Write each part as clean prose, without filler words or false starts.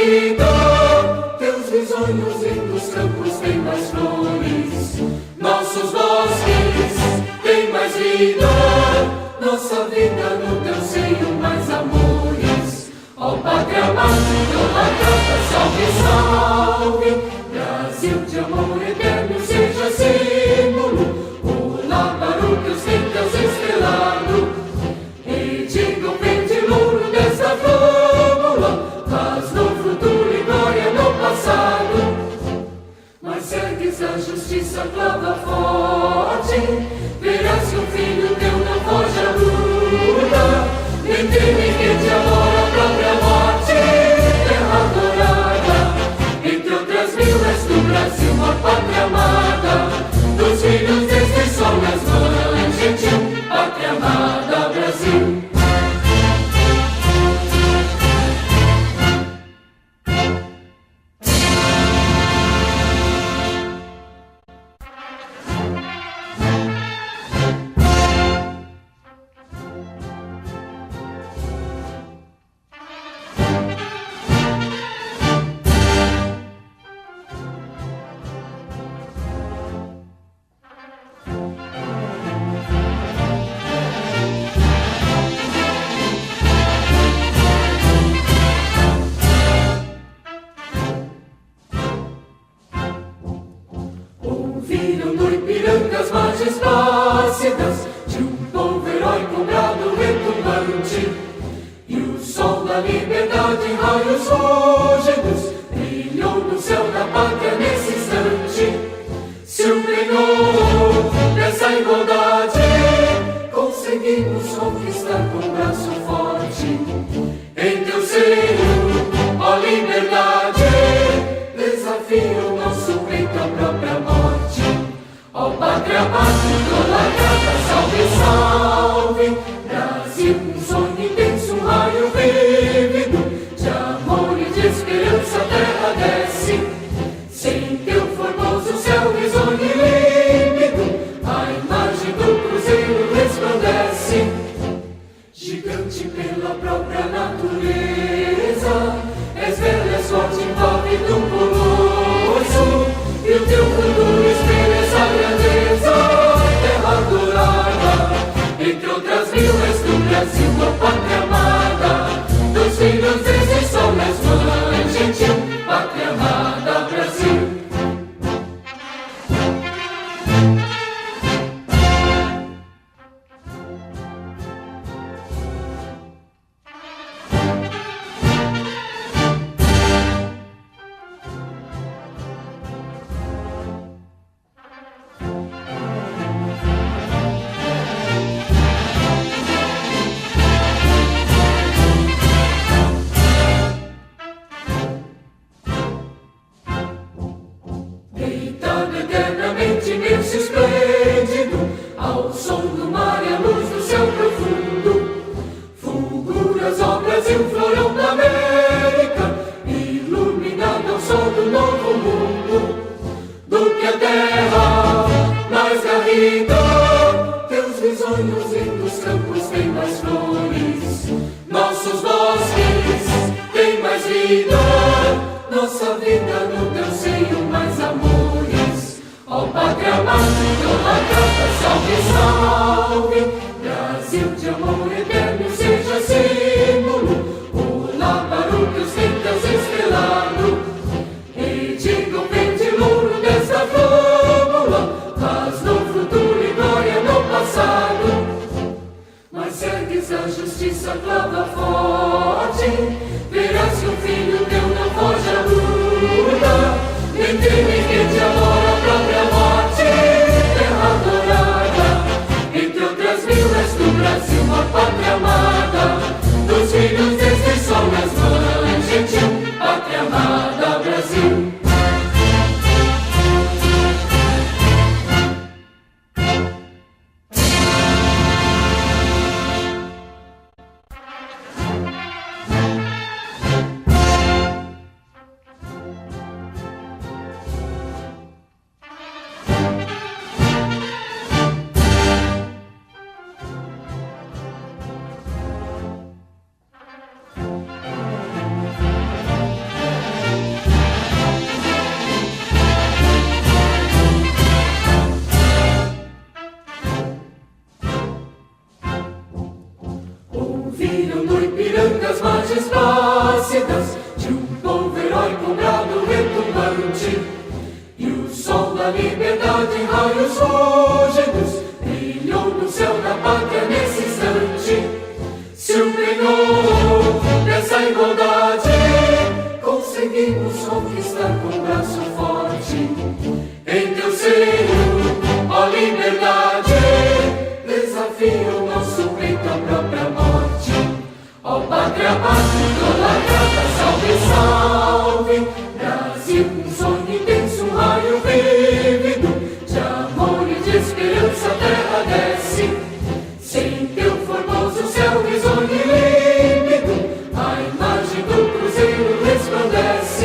garrido, teus risonhos lindos campos têm mais flores, nossos bosques têm mais vida, nossa vida no teu seio mais amores. Ó Pátria Amada, idolatrada, salve, salve, Brasil de amor eterno seja símbolo, o lábaro que ostenta estrelado, e diga o verde louro desta flâmula, paz no futuro e glória no passado. Mas ergues a justiça, clava forte, verás que o filho teu não foge à luta, nem teme que te amora a própria morte, terra adorada, entre outras mil és do Brasil, a pátria amada, dos filhos deste sol nas mães, gentil, pátria amada, Brasil. Ouviram do Ipiranga as margens plácidas de um povo heróico brado retumbante, e o sol da liberdade em raios rúgidos brilhou no céu da pátria nesse instante. Se empenhou nessa igualdade, conseguimos conquistar com braço forte. Em teu seio, ó liberdade, desafia o nosso peito à própria morte. Ó Pátria amada, idolatrada, salve, salve, Brasil, um sonho intenso, um raio vívido, de amor e de esperança a terra desce. Sem teu formoso céu risonho e límpido, a imagem do cruzeiro resplandece. Gigante pela própria natureza, és velha, és forte, envolve do colosso, e o teu futuro espelha essa grandeza, terra adorada, entre outras mil és do Brasil, a pátria amada, dos filhos desse sol nas mães, gentil, pátria amada, Brasil. Deitado eternamente imenso e esplêndido, ao som do mar e à luz do céu profundo, fulguras, ó Brasil, florão da América, iluminado ao sol do novo mundo. Do que a terra mais garrida, teus risonhos lindos campos têm mais flores, nossos bosques têm mais vida, nossa vida no teu seio mais amores. Ó Pátria amada, idolatrada, salve, salve, Brasil de amor eterno seja símbolo, o lábaro que ostenta estrelado, e diga o verde louro desta flâmula, paz no futuro e glória no passado. Mas ergues a justiça, clava forte, verás que o filho teu não foge à luta, nem teme que te amora a própria morte, terra adorada, entre outras mil és do Brasil, a pátria amada, dos filhos deste sol nas mães, gentil, pátria amada, Brasil. filho do Ipiranga, as margens plácidas de um povo herói com brado retumbante. E o sol da liberdade em raios rúgidos brilhou no céu da pátria nesse instante. Se o Penhor dessa igualdade conseguimos conquistar com o braço forte, em teu seio, ó liberdade, desafia o nosso peito à própria morte. Ó pátria mãe, idolatrada, salve, salve, Brasil, um sonho intenso, um raio vívido, de amor e de esperança a terra desce. Sem teu formoso céu risonho e límpido, a imagem do cruzeiro resplandece.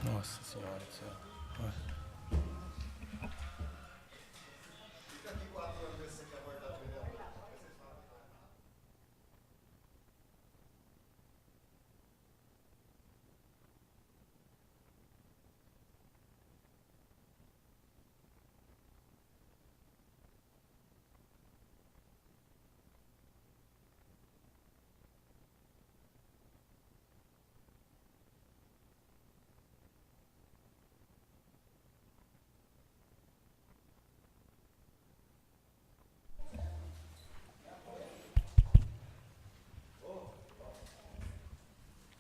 Nossa Senhora do céu. Fica aqui 4 anos ver se você quer voltar a ver.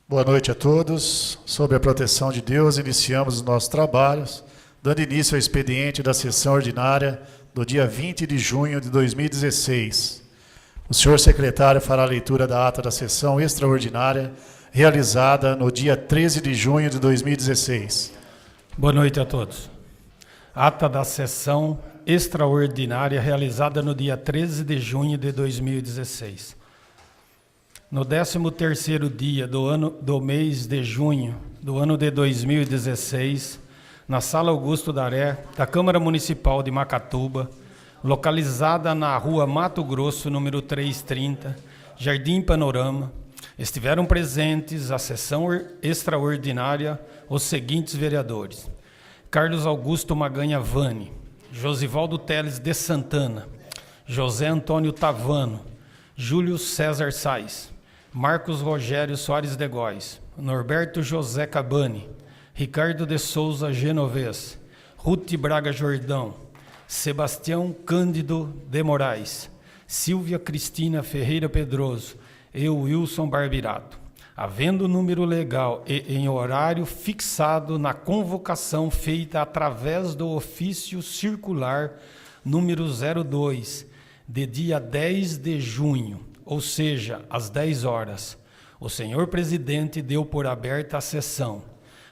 Boa noite a todos. Sob a proteção de Deus, iniciamos os nossos trabalhos, dando início ao expediente da sessão ordinária do dia 20 de junho de 2016. O senhor secretário fará a leitura da ata da sessão extraordinária realizada no dia 13 de junho de 2016. Boa noite a todos. Ata da sessão extraordinária realizada no dia 13 de junho de 2016. No 13º dia do mês de junho do ano de 2016, na Sala Augusto Daré, da Câmara Municipal de Macatuba, localizada na Rua Mato Grosso, número 330, Jardim Panorama, estiveram presentes à sessão extraordinária os seguintes vereadores: Carlos Augusto Maganha Vani, Josivaldo Teles de Santana, José Antônio Tavano, Júlio César Sais, Marcos Rogério Soares de Góes, Norberto José Cabani, Ricardo de Souza Genovez, Ruth Braga Jordão, Sebastião Cândido de Moraes, Silvia Cristina Ferreira Pedroso e Wilson Barbirato, havendo número legal e em horário fixado na convocação feita através do ofício circular número 02, de dia 10 de junho, ou seja, às 10 horas, o senhor presidente deu por aberta a sessão,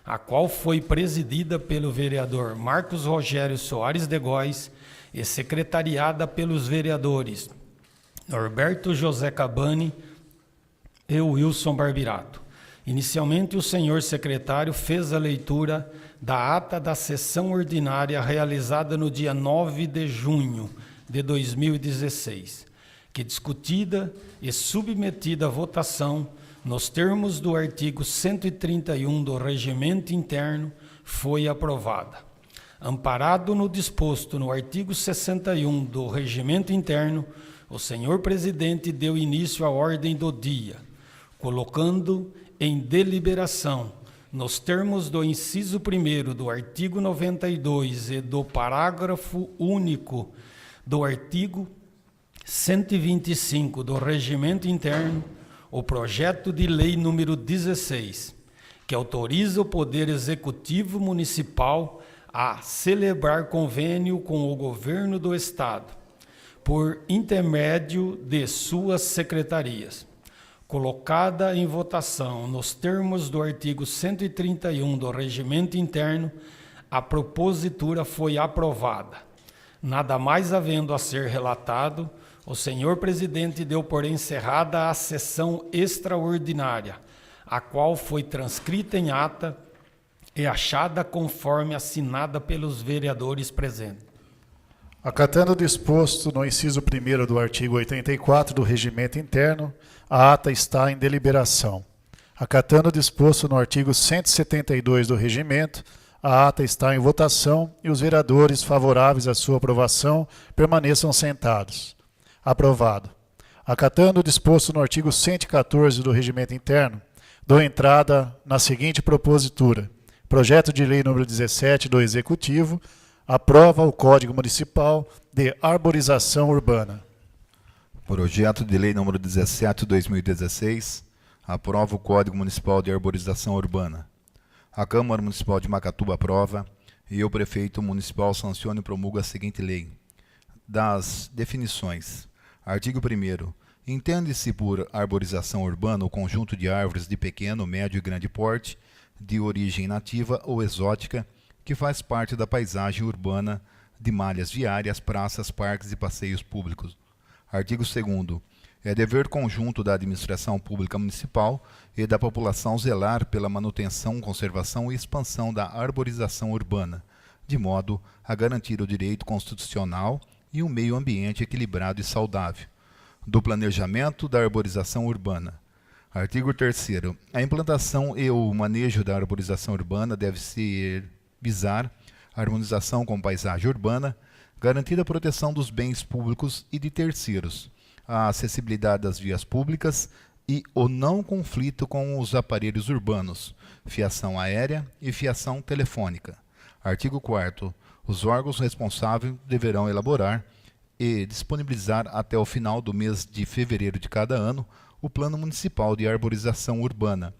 a qual foi presidida pelo vereador Marcos Rogério Soares de Góes e secretariada pelos vereadores Norberto José Cabani e Wilson Barbirato. Inicialmente, o senhor secretário fez a leitura da ata da sessão ordinária realizada no dia 9 de junho de 2016, que discutida e submetida à votação nos termos do artigo 131 do Regimento Interno, foi aprovada. Amparado no disposto no artigo 61 do Regimento Interno, o senhor presidente deu início à ordem do dia, colocando em deliberação, nos termos do inciso 1º do artigo 92 e do parágrafo único do artigo 125 do Regimento Interno, o projeto de lei número 16, que autoriza o Poder Executivo Municipal a celebrar convênio com o Governo do Estado, por intermédio de suas secretarias. Colocada em votação nos termos do artigo 131 do Regimento Interno, a propositura foi aprovada. Nada mais havendo a ser relatado, o senhor presidente deu por encerrada a sessão extraordinária, a qual foi transcrita em ata e achada conforme assinada pelos vereadores presentes. Acatando o disposto no inciso 1º do artigo 84 do Regimento Interno, a ata está em deliberação. Acatando o disposto no artigo 172 do Regimento, a ata está em votação e os vereadores favoráveis à sua aprovação permaneçam sentados. Aprovado. Acatando o disposto no artigo 114 do Regimento Interno, dou entrada na seguinte propositura. Projeto de Lei número 17 do Executivo aprova o Código Municipal de Arborização Urbana. Projeto de Lei número 17 de 2016 aprova o Código Municipal de Arborização Urbana. A Câmara Municipal de Macatuba aprova e o Prefeito Municipal sanciona e promulga a seguinte lei. Das definições. Artigo 1º. Entende-se por arborização urbana o conjunto de árvores de pequeno, médio e grande porte, de origem nativa ou exótica, que faz parte da paisagem urbana de malhas viárias, praças, parques e passeios públicos. Artigo 2º. É dever conjunto da administração pública municipal e da população zelar pela manutenção, conservação e expansão da arborização urbana, de modo a garantir o direito constitucional e um meio ambiente equilibrado e saudável. Do planejamento da arborização urbana. Artigo 3º. A implantação e o manejo da arborização urbana deve visar a harmonização com a paisagem urbana, garantir a proteção dos bens públicos e de terceiros, a acessibilidade das vias públicas e o não conflito com os aparelhos urbanos, fiação aérea e fiação telefônica. Artigo 4º. Os órgãos responsáveis deverão elaborar e disponibilizar até o final do mês de fevereiro de cada ano o Plano Municipal de Arborização Urbana,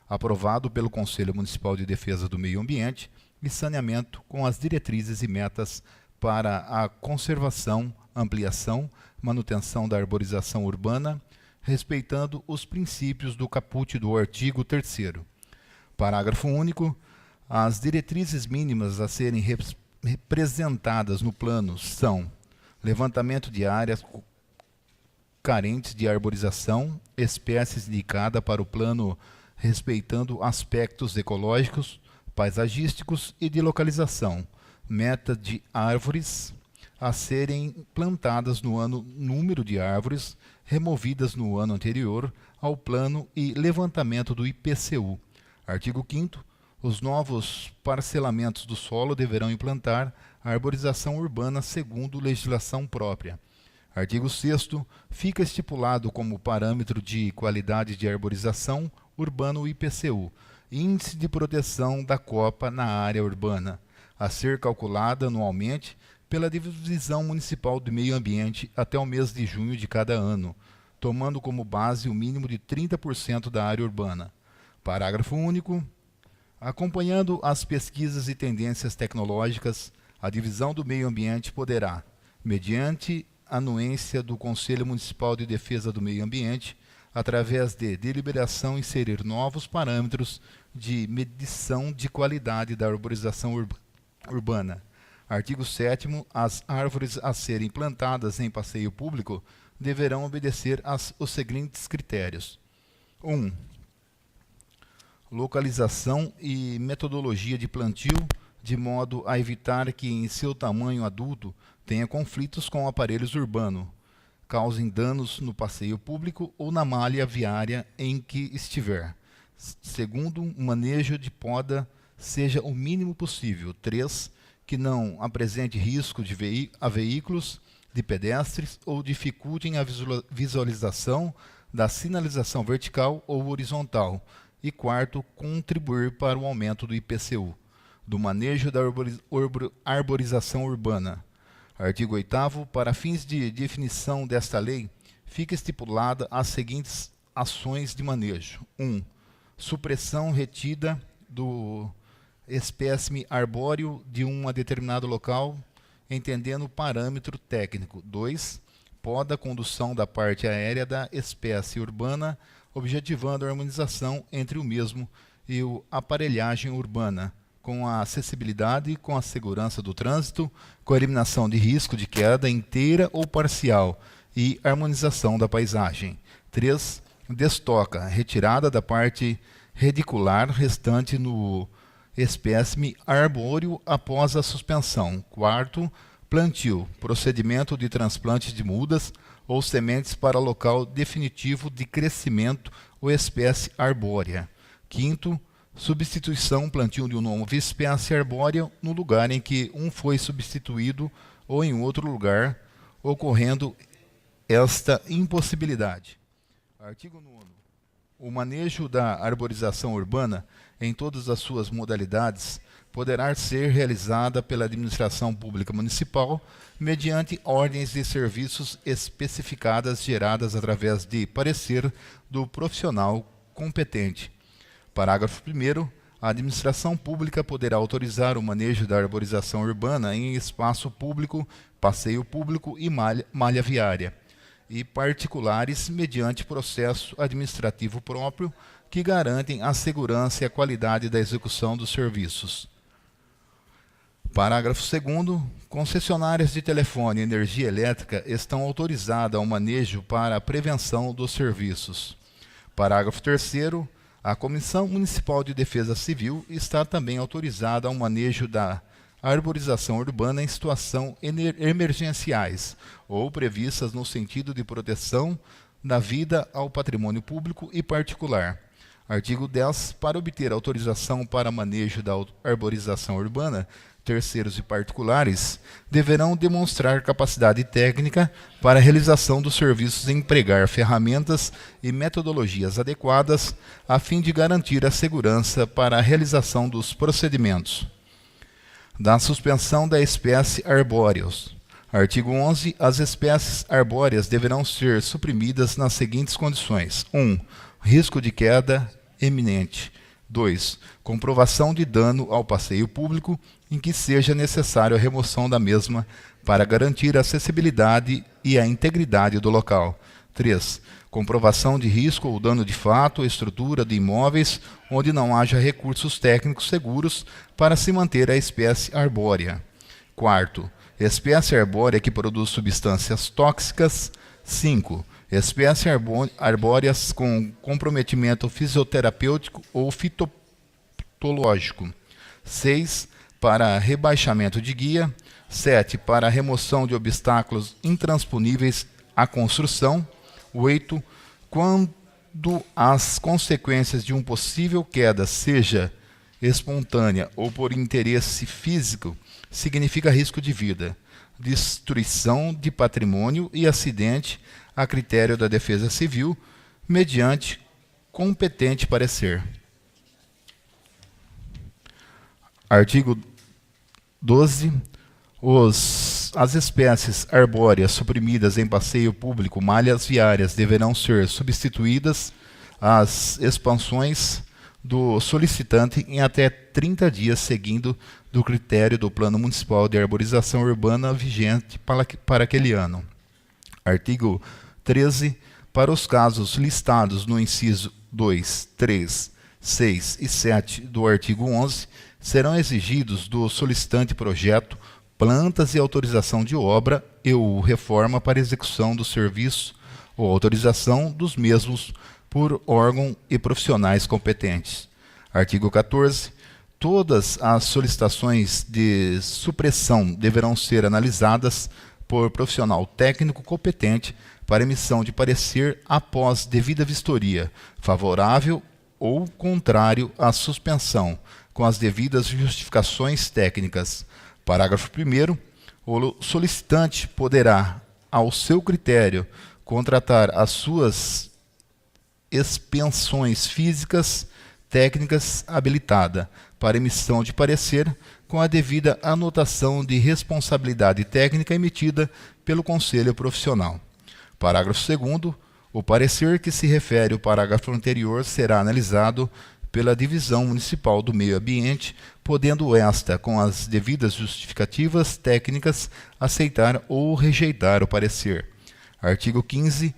aprovado pelo Conselho Municipal de Defesa do Meio Ambiente e Saneamento, com as diretrizes e metas para a conservação, ampliação, manutenção da arborização urbana, respeitando os princípios do caput do artigo 3º. Parágrafo único. As diretrizes mínimas a serem representadas no plano são levantamento de áreas carentes de arborização, espécies indicadas para o plano respeitando aspectos ecológicos, paisagísticos e de localização, meta de árvores a serem plantadas no ano, número de árvores removidas no ano anterior ao plano e levantamento do IPCU. Artigo 5º. Os novos parcelamentos do solo deverão implantar a arborização urbana segundo legislação própria. Artigo 6º. Fica estipulado como parâmetro de qualidade de arborização urbana o IPCU, Índice de Proteção da Copa na Área Urbana, a ser calculada anualmente pela Divisão Municipal do Meio Ambiente até o mês de junho de cada ano, tomando como base o mínimo de 30% da área urbana. Parágrafo único. Acompanhando as pesquisas e tendências tecnológicas, a Divisão do Meio Ambiente poderá, mediante anuência do Conselho Municipal de Defesa do Meio Ambiente, através de deliberação, inserir novos parâmetros de medição de qualidade da arborização urbana. Artigo 7º. As árvores a serem plantadas em passeio público deverão obedecer os seguintes critérios. 1. Localização e metodologia de plantio, de modo a evitar que em seu tamanho adulto tenha conflitos com aparelhos urbanos, causem danos no passeio público ou na malha viária em que estiver. Segundo, o manejo de poda seja o mínimo possível. 3. Que não apresente risco a veículos, de pedestres ou dificultem a visualização da sinalização vertical ou horizontal. E 4. Contribuir para o aumento do IPCU, do manejo da arborização urbana. Artigo 8º. Para fins de definição desta lei, fica estipulada as seguintes ações de manejo. 1. Supressão retida do espécime arbóreo de um determinado local, entendendo o parâmetro técnico. 2. poda, condução da parte aérea da espécie urbana, objetivando a harmonização entre o mesmo e a aparelhagem urbana, com a acessibilidade, com a segurança do trânsito, com a eliminação de risco de queda inteira ou parcial e harmonização da paisagem. 3. Destoca, retirada da parte redicular restante no espécime arbóreo após a suspensão. 4. Plantio, procedimento de transplante de mudas ou sementes para local definitivo de crescimento ou espécie arbórea. 5. Substituição, plantio de uma nova espécie arbórea no lugar em que um foi substituído ou em outro lugar, ocorrendo esta impossibilidade. Artigo 9º. O manejo da arborização urbana, em todas as suas modalidades, poderá ser realizada pela administração pública municipal mediante ordens de serviços especificadas geradas através de parecer do profissional competente. Parágrafo 1º. A administração pública poderá autorizar o manejo da arborização urbana em espaço público, passeio público e malha viária, e particulares mediante processo administrativo próprio que garantem a segurança e a qualidade da execução dos serviços. Parágrafo 2º. Concessionárias de telefone e energia elétrica estão autorizadas ao manejo para a prevenção dos serviços. Parágrafo 3º. A Comissão Municipal de Defesa Civil está também autorizada ao manejo da arborização urbana em situações emergenciais ou previstas no sentido de proteção da vida ao patrimônio público e particular. Artigo 10. Para obter autorização para manejo da arborização urbana, terceiros e particulares deverão demonstrar capacidade técnica para a realização dos serviços e empregar ferramentas e metodologias adequadas a fim de garantir a segurança para a realização dos procedimentos. Da suspensão da espécie arbóreos. Artigo 11. As espécies arbóreas deverão ser suprimidas nas seguintes condições. 1. Risco de queda eminente. 2. Comprovação de dano ao passeio público em que seja necessário a remoção da mesma para garantir a acessibilidade e a integridade do local. 3. Comprovação de risco ou dano de fato à estrutura de imóveis onde não haja recursos técnicos seguros para se manter a espécie arbórea. 4. Espécie arbórea que produz substâncias tóxicas. 5. Espécies arbóreas com comprometimento fisioterapêutico ou fitopatológico. 6. Para rebaixamento de guia. 7. Para remoção de obstáculos intransponíveis à construção. 8. Quando as consequências de uma possível queda seja espontânea ou por interesse físico, significa risco de vida, destruição de patrimônio e acidente a critério da Defesa Civil, mediante competente parecer. Artigo 12. As espécies arbóreas suprimidas em passeio público, malhas viárias, deverão ser substituídas às expansões do solicitante em até 30 dias, seguindo do critério do Plano Municipal de Arborização Urbana vigente para aquele ano. Artigo 13. Para os casos listados no inciso 2, 3, 6 e 7 do artigo 11, serão exigidos do solicitante projeto, plantas e autorização de obra e ou reforma para execução do serviço ou autorização dos mesmos por órgão e profissionais competentes. Artigo 14. Todas as solicitações de supressão deverão ser analisadas por profissional técnico competente para emissão de parecer após devida vistoria, favorável ou contrário à suspensão, com as devidas justificações técnicas. Parágrafo 1º. O solicitante poderá, ao seu critério, contratar as suas expensões físicas técnicas habilitada para emissão de parecer com a devida anotação de responsabilidade técnica emitida pelo Conselho Profissional. Parágrafo 2º. O parecer que se refere ao parágrafo anterior será analisado pela Divisão Municipal do Meio Ambiente, podendo esta, com as devidas justificativas técnicas, aceitar ou rejeitar o parecer. Artigo 15.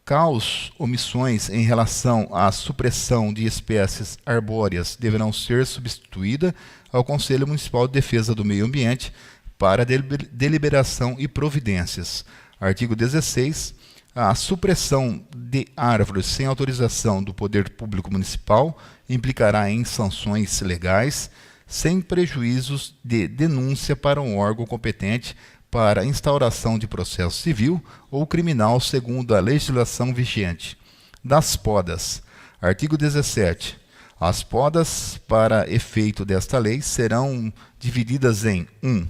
Caos omissões em relação à supressão de espécies arbóreas deverão ser substituídas ao Conselho Municipal de Defesa do Meio Ambiente para deliberação e providências. Artigo 16. A supressão de árvores sem autorização do Poder Público Municipal implicará em sanções legais, sem prejuízos de denúncia para um órgão competente para instauração de processo civil ou criminal segundo a legislação vigente. Das podas. Artigo 17. As podas, para efeito desta lei, serão divididas em 1.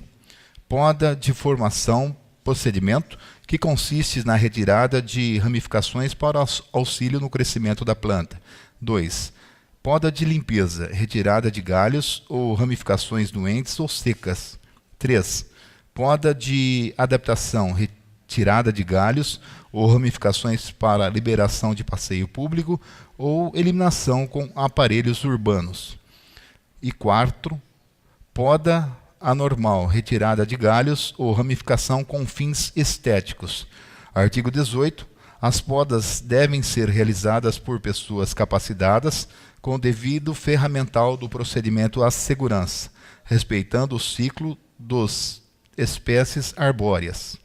Poda de formação, procedimento, que consiste na retirada de ramificações para auxílio no crescimento da planta. 2. Poda de limpeza, retirada de galhos ou ramificações doentes ou secas. 3. Poda de adaptação, retirada de galhos ou ramificações para liberação de passeio público ou eliminação com aparelhos urbanos. E 4. Poda anormal, retirada de galhos ou ramificação com fins estéticos. Artigo 18. As podas devem ser realizadas por pessoas capacitadas com o devido ferramental do procedimento à segurança, respeitando o ciclo dos espécies arbóreas.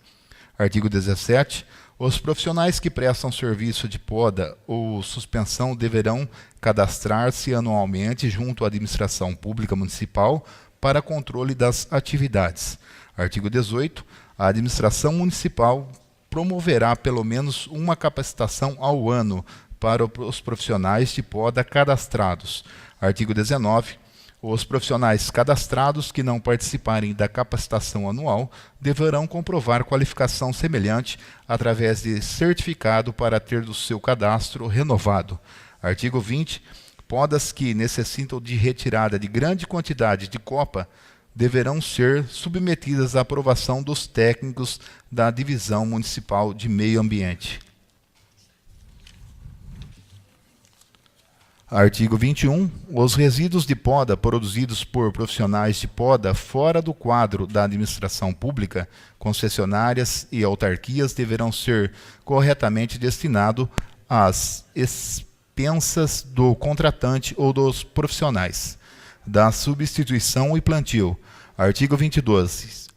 Artigo 17. Os profissionais que prestam serviço de poda ou suspensão deverão cadastrar-se anualmente junto à administração pública municipal para controle das atividades. Artigo 18. A administração municipal promoverá pelo menos uma capacitação ao ano para os profissionais de poda cadastrados. Artigo 19. Os profissionais cadastrados que não participarem da capacitação anual deverão comprovar qualificação semelhante através de certificado para ter o seu cadastro renovado. Artigo 20. Podas que necessitam de retirada de grande quantidade de copa deverão ser submetidas à aprovação dos técnicos da Divisão Municipal de Meio Ambiente. Artigo 21. Os resíduos de poda produzidos por profissionais de poda fora do quadro da administração pública, concessionárias e autarquias deverão ser corretamente destinados às expensas do contratante ou dos profissionais. Da substituição e plantio. Artigo 22.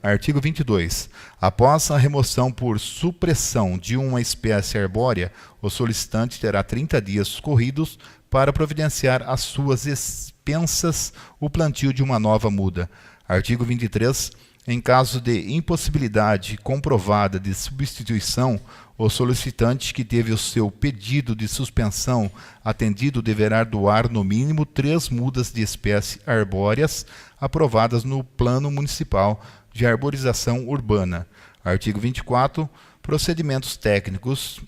Artigo 22. Após a remoção por supressão de uma espécie arbórea, o solicitante terá 30 dias corridos para providenciar às suas expensas o plantio de uma nova muda. Artigo 23. Em caso de impossibilidade comprovada de substituição, o solicitante que teve o seu pedido de suspensão atendido deverá doar no mínimo 3 mudas de espécies arbóreas aprovadas no Plano Municipal de Arborização Urbana. Artigo 24. Procedimentos técnicos,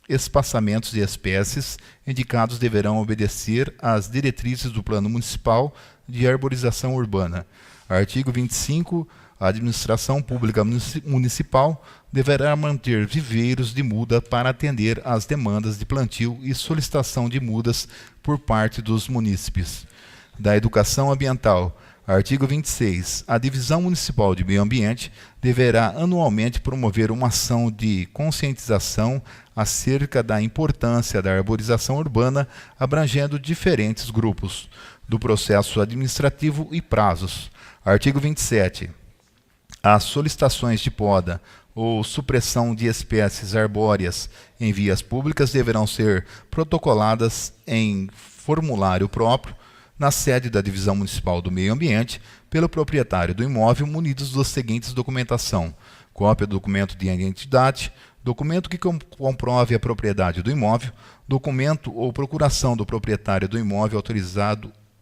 espaçamentos de espécies indicados deverão obedecer às diretrizes do Plano Municipal de Arborização Urbana. Artigo 25. A administração pública municipal deverá manter viveiros de muda para atender às demandas de plantio e solicitação de mudas por parte dos munícipes. Da educação ambiental. Artigo 26. A Divisão Municipal de Meio Ambiente deverá anualmente promover uma ação de conscientização acerca da importância da arborização urbana, abrangendo diferentes grupos, do processo administrativo e prazos. Artigo 27. As solicitações de poda ou supressão de espécies arbóreas em vias públicas deverão ser protocoladas em formulário próprio na sede da Divisão Municipal do Meio Ambiente pelo proprietário do imóvel, munidos das seguintes documentação: cópia do documento de identidade, documento que comprove a propriedade do imóvel, documento ou procuração do proprietário do imóvel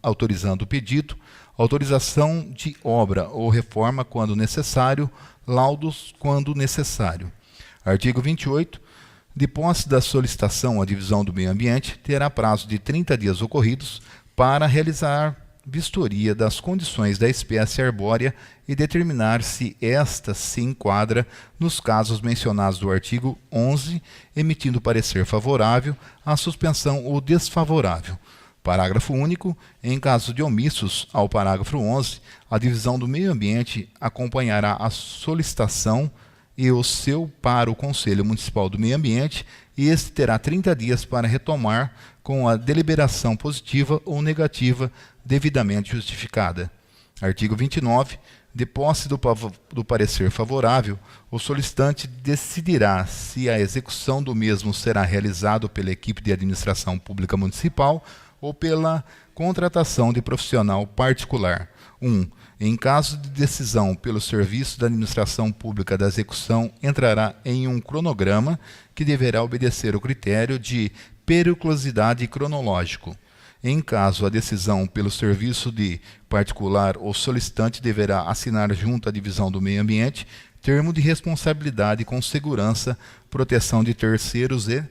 autorizando o pedido, autorização de obra ou reforma quando necessário, laudos quando necessário. Artigo 28. De posse da solicitação, a Divisão do Meio Ambiente terá prazo de 30 dias ocorridos para realizar vistoria das condições da espécie arbórea e determinar se esta se enquadra nos casos mencionados do artigo 11, emitindo parecer favorável à suspensão ou desfavorável. Parágrafo único. Em caso de omissos ao parágrafo 11, a Divisão do Meio Ambiente acompanhará a solicitação e o seu para o Conselho Municipal do Meio Ambiente, e este terá 30 dias para retomar com a deliberação positiva ou negativa devidamente justificada. Artigo 29. De posse do parecer favorável, o solicitante decidirá se a execução do mesmo será realizado pela equipe de administração pública municipal ou pela contratação de profissional particular. 1. Em caso de decisão pelo serviço da administração pública da execução, entrará em um cronograma que deverá obedecer o critério de periculosidade cronológico. Em caso a decisão pelo serviço de particular, o solicitante deverá assinar junto à Divisão do Meio Ambiente termo de responsabilidade com segurança, proteção de terceiros e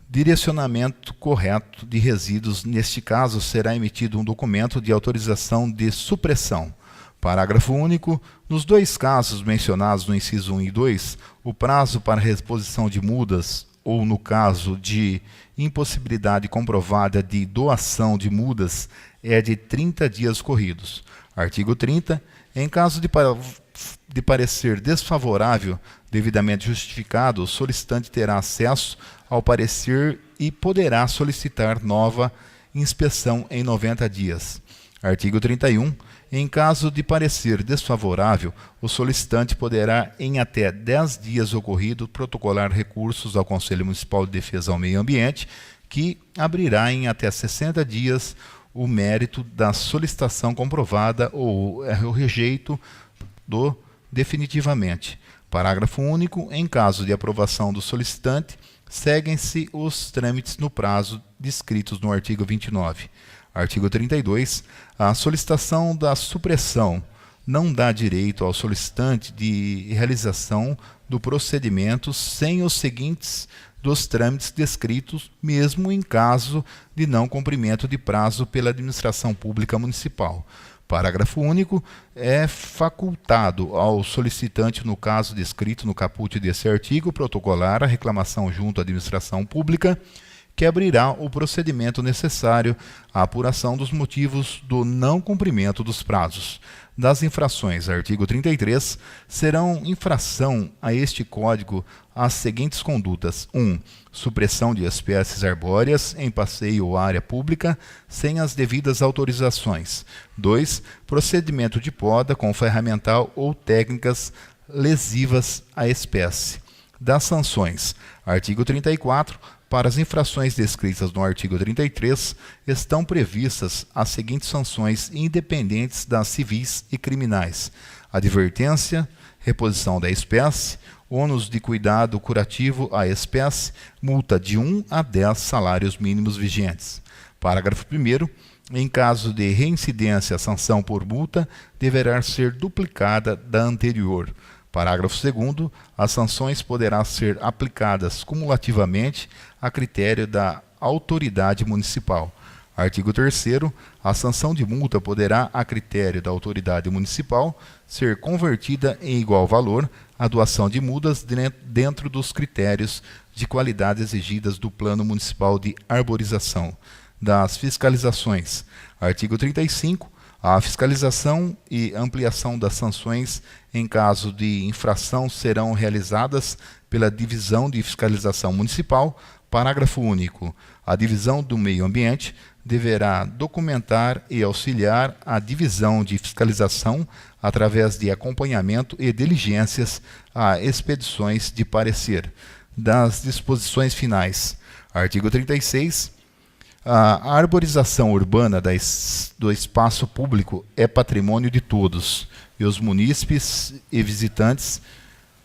direcionamento correto de resíduos. Neste caso, será emitido um documento de autorização de supressão. Parágrafo único. Nos dois casos mencionados no inciso 1 e 2, o prazo para reposição de mudas, ou no caso de impossibilidade comprovada de doação de mudas, é de 30 dias corridos. Artigo 30. Em caso de parecer desfavorável devidamente justificado, o solicitante terá acesso ao parecer e poderá solicitar nova inspeção em 90 dias. Artigo 31. Em caso de parecer desfavorável, o solicitante poderá, em até 10 dias ocorrido, protocolar recursos ao Conselho Municipal de Defesa ao Meio Ambiente, que abrirá em até 60 dias o mérito da solicitação comprovada ou o rejeito definitivamente. Parágrafo único. Em caso de aprovação do solicitante, seguem-se os trâmites no prazo descritos no artigo 29. Artigo 32. A solicitação da supressão não dá direito ao solicitante de realização do procedimento sem os seguintes dos trâmites descritos, mesmo em caso de não cumprimento de prazo pela administração pública municipal. Parágrafo único. É facultado ao solicitante, no caso descrito no caput desse artigo, protocolar a reclamação junto à administração pública, que abrirá o procedimento necessário à apuração dos motivos do não cumprimento dos prazos. Das infrações, artigo 33, serão infração a este Código as seguintes condutas. 1. Supressão de espécies arbóreas em passeio ou área pública sem as devidas autorizações. 2. Procedimento de poda com ferramental ou técnicas lesivas à espécie. Das sanções, artigo 34, para as infrações descritas no artigo 33, estão previstas as seguintes sanções independentes das civis e criminais: advertência, reposição da espécie, ônus de cuidado curativo à espécie, multa de 1 a 10 salários mínimos vigentes. Parágrafo 1º. Em caso de reincidência, a sanção por multa deverá ser duplicada da anterior. Parágrafo 2º. As sanções poderão ser aplicadas cumulativamente a critério da autoridade municipal. Artigo 3º. A sanção de multa poderá, a critério da autoridade municipal, ser convertida em igual valor à doação de mudas dentro dos critérios de qualidade exigidas do Plano Municipal de Arborização. Das fiscalizações. Artigo 35. A fiscalização e ampliação das sanções em caso de infração serão realizadas pela Divisão de Fiscalização Municipal. Parágrafo único. A Divisão do Meio Ambiente deverá documentar e auxiliar a Divisão de Fiscalização através de acompanhamento e diligências a expedições de parecer. Das disposições finais. Artigo 36. A arborização urbana do espaço público é patrimônio de todos, e os munícipes e visitantes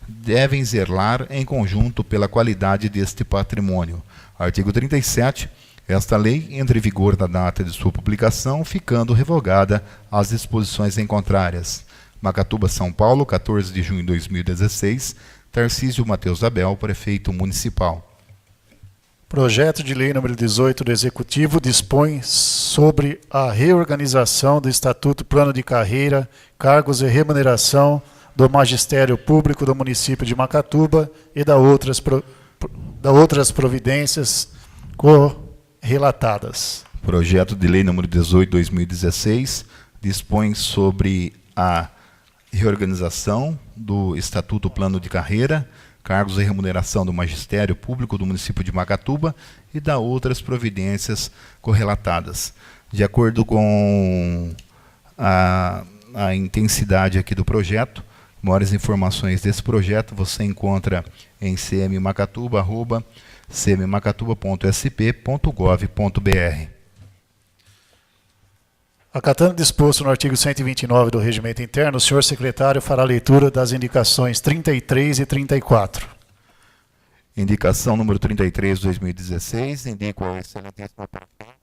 devem zelar em conjunto pela qualidade deste patrimônio. Artigo 37. Esta lei entra em vigor na data de sua publicação, ficando revogada as disposições em contrárias. Macatuba, São Paulo, 14 de junho de 2016. Tarcísio Mateus Abel, prefeito municipal. Projeto de lei número 18 do Executivo dispõe sobre a reorganização do Estatuto, Plano de Carreira, Cargos e Remuneração do Magistério Público do município de Macatuba e da outras providências correlatadas. Projeto de lei número 18/2016 dispõe sobre a reorganização do Estatuto Plano de Carreira, cargos e remuneração do Magistério Público do município de Macatuba e da outras providências correlatadas. De acordo com a intensidade aqui do projeto, maiores informações desse projeto você encontra em cmmacatuba.sp.gov.br. Acatando o disposto no artigo 129 do Regimento Interno, o senhor secretário fará a leitura das indicações 33 e 34. Indicação número 33 de 2016, indico ao excelentíssimo prefeito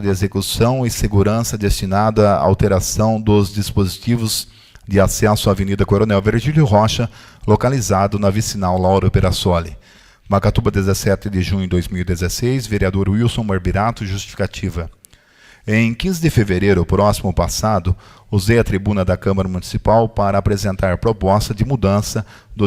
de execução e segurança destinada à alteração dos dispositivos de acesso à Avenida Coronel Virgílio Rocha, localizado na vicinal Lauro Perassoli. Macatuba, 17 de junho de 2016, vereador Wilson Barbirato, justificativa. Em 15 de fevereiro próximo passado, usei a tribuna da Câmara Municipal para apresentar proposta de mudança do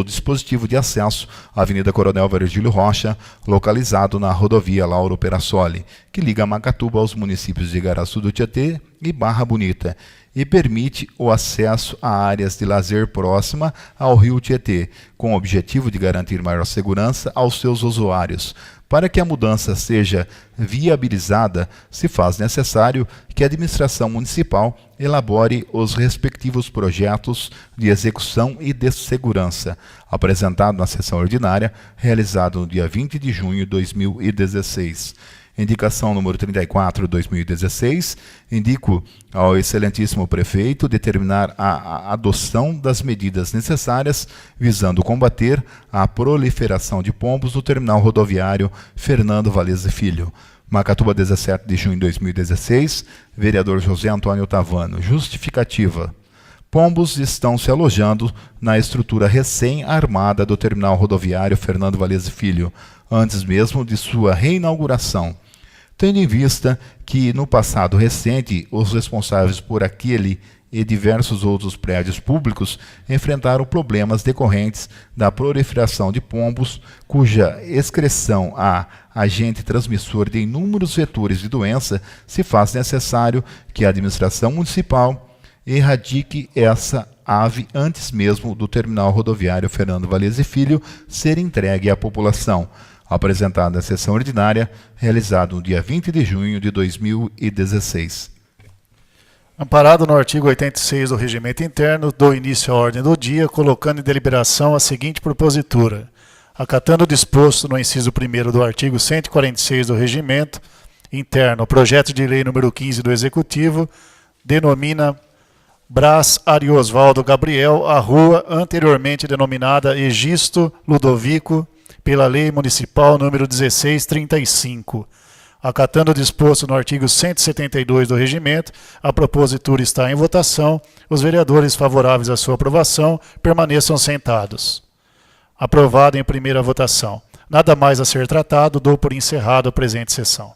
dispositivo de acesso à Avenida Coronel Virgílio Rocha, localizado na rodovia Lauro Perassoli, que liga Macatuba aos municípios de Igaraçu do Tietê e Barra Bonita, e permite o acesso a áreas de lazer próxima ao rio Tietê, com o objetivo de garantir maior segurança aos seus usuários. Para que a mudança seja viabilizada, se faz necessário que a administração municipal elabore os respectivos projetos de execução e de segurança, apresentado na sessão ordinária, realizado no dia 20 de junho de 2016. Indicação número 34 de 2016, indico ao excelentíssimo prefeito determinar a adoção das medidas necessárias visando combater a proliferação de pombos no terminal rodoviário Fernando Valese Filho. Macatuba, 17 de junho de 2016, vereador José Antônio Tavano. Justificativa. Pombos estão se alojando na estrutura recém-armada do terminal rodoviário Fernando Valese Filho, antes mesmo de sua reinauguração. Tendo em vista que, no passado recente, os responsáveis por aquele e diversos outros prédios públicos enfrentaram problemas decorrentes da proliferação de pombos, cuja excreção a agente transmissor de inúmeros vetores de doença, se faz necessário que a administração municipal erradique essa ave antes mesmo do terminal rodoviário Fernando Valese Filho ser entregue à população. Apresentado na sessão ordinária, realizado no dia 20 de junho de 2016. Amparado no artigo 86 do Regimento Interno, dou início à ordem do dia, colocando em deliberação a seguinte propositura. Acatando o disposto no inciso 1º do artigo 146 do Regimento Interno, o projeto de lei número 15 do Executivo denomina Brás Ariosvaldo Gabriel a rua anteriormente denominada Egisto Ludovico, pela Lei Municipal número 1635. Acatando o disposto no artigo 172 do Regimento, a propositura está em votação. Os vereadores favoráveis à sua aprovação permaneçam sentados. Aprovado em primeira votação. Nada mais a ser tratado, dou por encerrado a presente sessão.